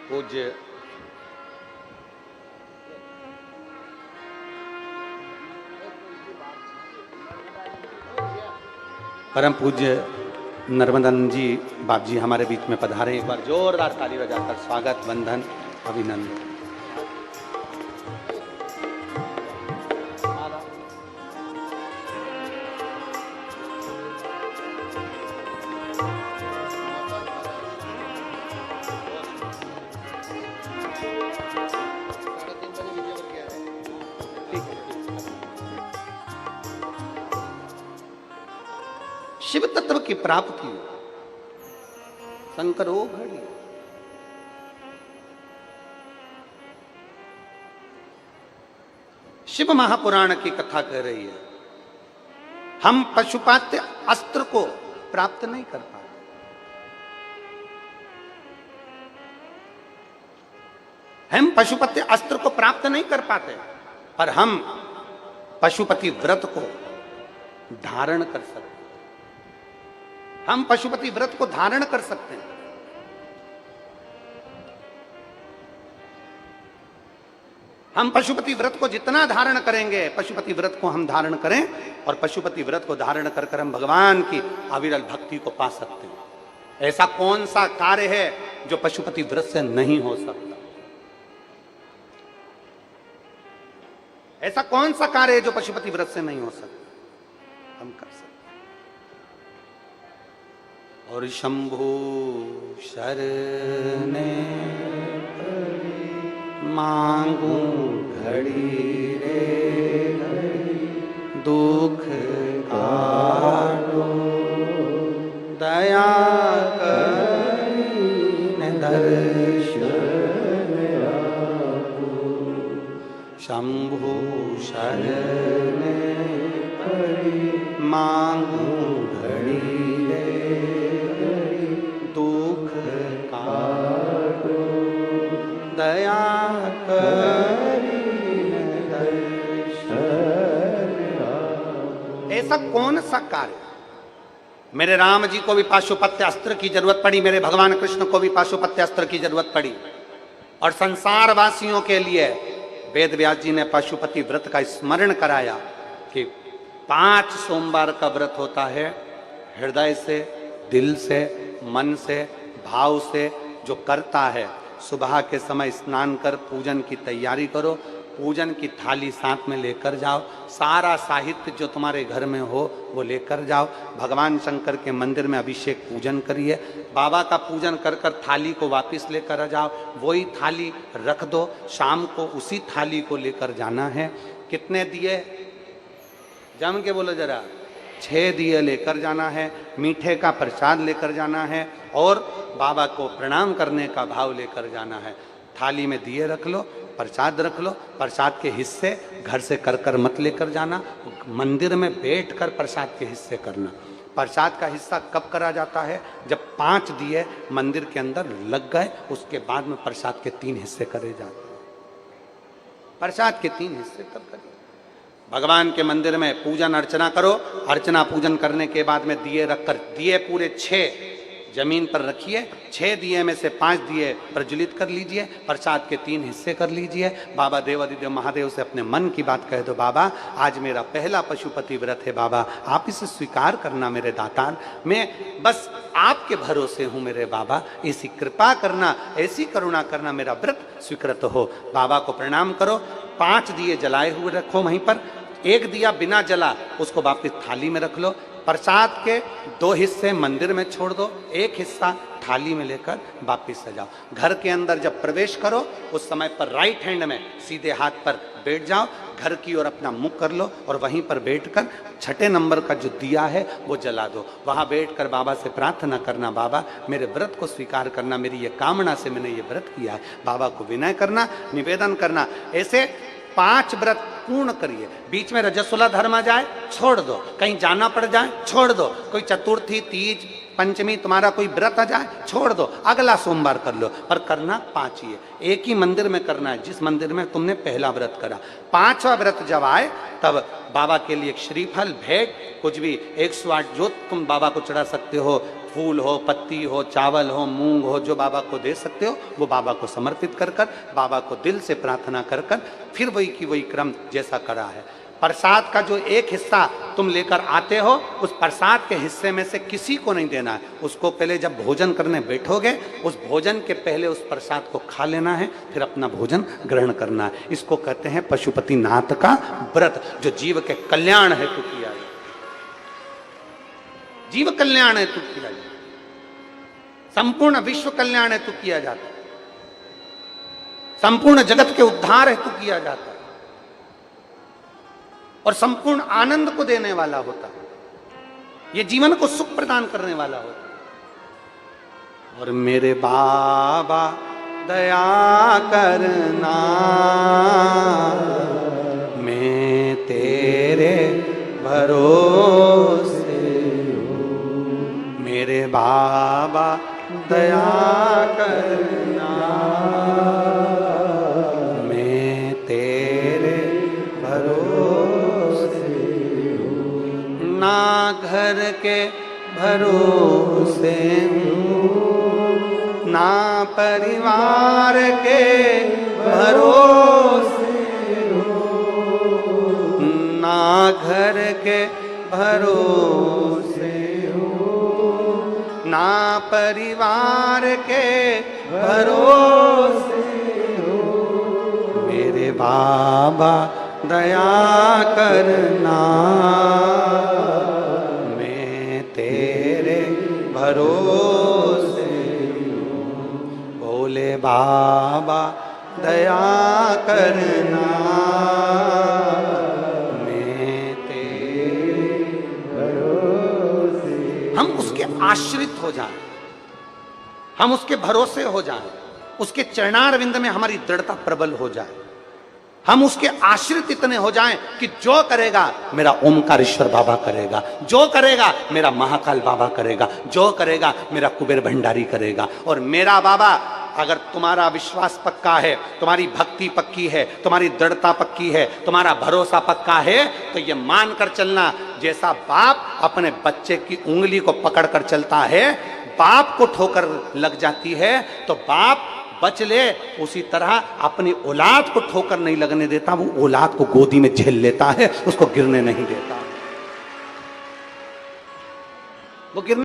पूज्य परम पूज्य नर्मदानंद जी बाप जी हमारे बीच में पधारे। एक बार जोरदार ताली बजाकर स्वागत, वंदन, अभिनंदन। शिव तत्व की प्राप्ति शंकरो घड़ी। शिव महापुराण की कथा कह रही है, हम पशुपात्य अस्त्र को प्राप्त नहीं कर पाते। हम पशुपति अस्त्र को प्राप्त नहीं कर पाते, पर हम पशुपति व्रत को धारण कर सकते। हम पशुपति व्रत को धारण कर सकते हैं। हम पशुपति व्रत को जितना धारण करेंगे, पशुपति व्रत को हम धारण करें और पशुपति व्रत को धारण कर कर हम भगवान की अविरल भक्ति को पा सकते हैं। ऐसा कौन सा कार्य है जो पशुपति व्रत से नहीं हो सकता? ऐसा कौन सा कार्य है जो पशुपति व्रत से नहीं हो सकता? हम कर सकते। और शंभु शरणे मांगू घड़ी रे दुख काटो दया करीने दर्शन आपो। शंभु शरणे मांगू घड़ी दया ऐसा कौन सा कार्य? मेरे राम जी को भी पाशुपत्य अस्त्र की जरूरत पड़ी, मेरे भगवान कृष्ण को भी पाशुपत्य अस्त्र की जरूरत पड़ी, और संसार वासियों के लिए वेद व्यास जी ने पाशुपति व्रत का स्मरण कराया कि 5 सोमवार का व्रत होता है। हृदय से, दिल से, मन से, भाव से जो करता है, सुबह के समय स्नान कर पूजन की तैयारी करो, पूजन की थाली साथ में लेकर जाओ, सारा साहित्य जो तुम्हारे घर में हो वो लेकर जाओ, भगवान शंकर के मंदिर में अभिषेक पूजन करिए, बाबा का पूजन कर कर थाली को वापस लेकर आ जाओ, वही थाली रख दो, शाम को उसी थाली को लेकर जाना है। कितने दिए? जम के बोलो जरा। 6 दिए लेकर जाना है, मीठे का प्रसाद लेकर जाना है और बाबा को प्रणाम करने का भाव लेकर जाना है। थाली में दिए रख लो, प्रसाद रख लो, प्रसाद के हिस्से घर से कर कर मत लेकर जाना, मंदिर में बैठकर प्रसाद के हिस्से करना। प्रसाद का हिस्सा कब करा जाता है? जब 5 दिए मंदिर के अंदर लग गए, उसके बाद में प्रसाद के 3 हिस्से करे जाते हैं। प्रसाद के 3 हिस्से तब करिए। भगवान के मंदिर में पूजन अर्चना करो, अर्चना पूजन करने के बाद में दिए रखकर, दिए पूरे 6 जमीन पर रखिए, 6 दिए में से 5 दिए प्रज्वलित कर लीजिए, प्रसाद के 3 हिस्से कर लीजिए। बाबा देवादिदेव महादेव से अपने मन की बात कह दो, बाबा आज मेरा पहला पशुपति व्रत है, बाबा आप इसे स्वीकार करना मेरे दातार, मैं बस आपके भरोसे हूँ मेरे बाबा, ऐसी कृपा करना, ऐसी करुणा करना, मेरा व्रत स्वीकृत हो। बाबा को प्रणाम करो, 5 दिए जलाए हुए रखो वहीं पर, 1 दिया बिना जला उसको वापिस थाली में रख लो, प्रसाद के 2 हिस्से मंदिर में छोड़ दो, 1 हिस्सा थाली में लेकर वापिस सजाओ। घर के अंदर जब प्रवेश करो उस समय पर राइट हैंड में सीधे हाथ पर बैठ जाओ, घर की ओर अपना मुख कर लो और वहीं पर बैठकर 6 नंबर का जो दिया है वो जला दो। वहाँ बैठकर बाबा से प्रार्थना करना, बाबा मेरे व्रत को स्वीकार करना, मेरी ये कामना से मैंने ये व्रत किया है, बाबा को विनय करना, निवेदन करना। ऐसे 5 व्रत पूर्ण करिए। बीच में रजस्वला धर्म आ जाए छोड़ दो, कहीं जाना पड़ जाए छोड़ दो, कोई चतुर्थी, तीज, पंचमी तुम्हारा कोई व्रत आ जाए छोड़ दो, अगला सोमवार कर लो, पर करना 5 ही है। एक ही मंदिर में करना है जिस मंदिर में तुमने पहला व्रत करा। 5वां व्रत जब आए तब बाबा के लिए एक श्रीफल, भेंट, कुछ भी 108 जो तुम बाबा को चढ़ा सकते हो, फूल हो, पत्ती हो, चावल हो, मूंग हो, जो बाबा को दे सकते हो वो बाबा को समर्पित कर कर, बाबा को दिल से प्रार्थना कर कर, फिर वही की वही क्रम जैसा करा है। प्रसाद का जो एक हिस्सा तुम लेकर आते हो, उस प्रसाद के हिस्से में से किसी को नहीं देना है। उसको पहले जब भोजन करने बैठोगे, उस भोजन के पहले उस प्रसाद को खा लेना है, फिर अपना भोजन ग्रहण करना है। इसको कहते हैं पशुपतिनाथ का व्रत, जो जीव के कल्याण हेतु किया जाए, जीव कल्याण हेतु किया जाए, संपूर्ण विश्व कल्याण हेतु किया जाता है, संपूर्ण जगत के उद्धार हेतु किया जाता है और संपूर्ण आनंद को देने वाला होता है। यह जीवन को सुख प्रदान करने वाला होता है। और मेरे बाबा दया करना, मैं तेरे भरोसे हूं। मेरे बाबा दया करना, मैं तेरे ना घर के भरोसे हूँ, ना परिवार के भरोसे हूँ, ना घर के भरोसे हूँ, ना परिवार के भरोसे हूँ। मेरे बाबा दया करना, मैं तेरे भरोसे हूँ। भोले बाबा दया करना, मैं तेरे भरोसे। हम उसके आश्रित हो जाएं, हम उसके भरोसे हो जाएं, उसके चरणारविंद में हमारी दृढ़ता प्रबल हो जाए, हम उसके आश्रित इतने हो जाएं कि जो करेगा मेरा ओमकारेश्वर बाबा करेगा, जो करेगा मेरा महाकाल बाबा करेगा, जो करेगा मेरा कुबेर भंडारी करेगा। और मेरा बाबा, अगर तुम्हारा विश्वास पक्का है, तुम्हारी भक्ति पक्की है, तुम्हारी दृढ़ता पक्की है, तुम्हारा भरोसा पक्का है, तो ये मान कर चलना, जैसा बाप अपने बच्चे की उंगली को पकड़ कर चलता है, बाप को ठोकर लग जाती है तो बाप बच ले, उसी तरह अपनी औलाद को ठोकर नहीं लगने देता, वो औलाद को गोदी में झेल लेता है, उसको गिरने नहीं देता, वो गिरने